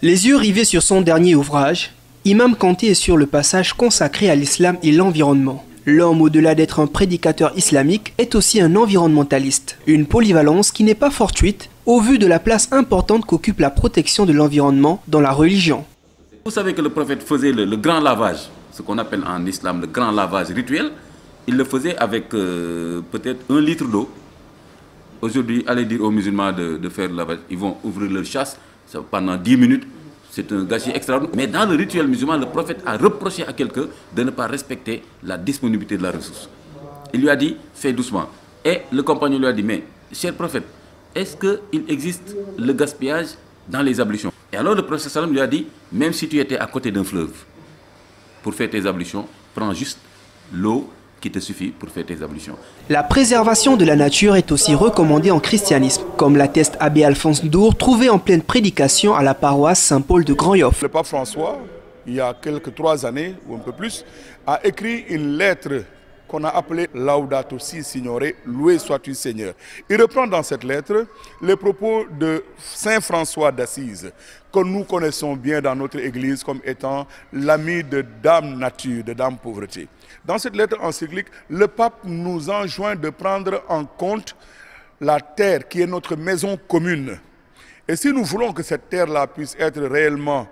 Les yeux rivés sur son dernier ouvrage, Imam Kanté est sur le passage consacré à l'islam et l'environnement. L'homme, au-delà d'être un prédicateur islamique, est aussi un environnementaliste. Une polyvalence qui n'est pas fortuite au vu de la place importante qu'occupe la protection de l'environnement dans la religion. Vous savez que le prophète faisait le grand lavage, ce qu'on appelle en islam le grand lavage rituel. Il le faisait avec peut-être 1 litre d'eau. Aujourd'hui, allez dire aux musulmans de faire le lavage, ils vont ouvrir leur chasse pendant 10 minutes. C'est un gâchis extraordinaire. Mais dans le rituel musulman, le prophète a reproché à quelqu'un de ne pas respecter la disponibilité de la ressource. Il lui a dit, fais doucement. Et le compagnon lui a dit, mais cher prophète, est-ce qu'il existe le gaspillage dans les ablutions? Et alors le prophète sallam lui a dit, même si tu étais à côté d'un fleuve, pour faire tes ablutions, prends juste l'eau qui te suffit pour faire tes ablutions. La préservation de la nature est aussi recommandée en christianisme, comme l'atteste Abbé Alphonse Ndour, trouvé en pleine prédication à la paroisse Saint-Paul de Grand-Yoff. Le pape François, il y a 3 années ou un peu plus, a écrit une lettre qu'on a appelée Laudato Si Signore, loué sois-tu Seigneur. Il reprend dans cette lettre les propos de Saint François d'Assise, que nous connaissons bien dans notre Église comme étant l'ami de Dame Nature, de Dame Pauvreté. Dans cette lettre encyclique, le pape nous enjoint de prendre en compte la terre qui est notre maison commune. Et si nous voulons que cette terre-là puisse être réellement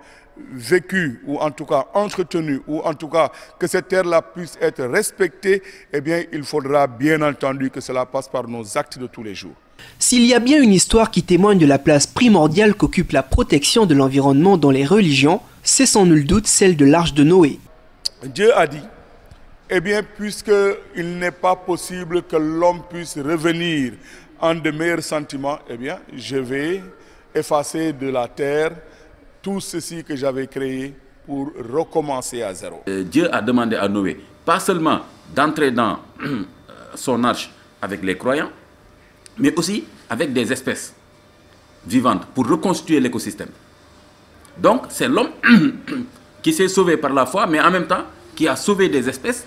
vécue, ou en tout cas entretenue, ou en tout cas que cette terre-là puisse être respectée, eh bien il faudra bien entendu que cela passe par nos actes de tous les jours. S'il y a bien une histoire qui témoigne de la place primordiale qu'occupe la protection de l'environnement dans les religions, c'est sans nul doute celle de l'Arche de Noé. Dieu a dit, eh bien puisqu'il n'est pas possible que l'homme puisse revenir en de meilleurs sentiments, eh bien je vais effacer de la terre tout ceci que j'avais créé pour recommencer à zéro. Dieu a demandé à Noé, pas seulement d'entrer dans son arche avec les croyants, mais aussi avec des espèces vivantes pour reconstituer l'écosystème. Donc c'est l'homme qui s'est sauvé par la foi, mais en même temps qui a sauvé des espèces,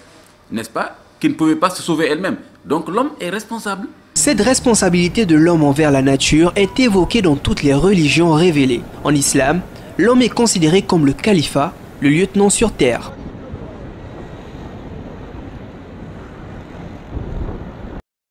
n'est-ce pas, qui ne pouvaient pas se sauver elles-mêmes. Donc l'homme est responsable. Cette responsabilité de l'homme envers la nature est évoquée dans toutes les religions révélées. En islam, l'homme est considéré comme le califat, le lieutenant sur terre.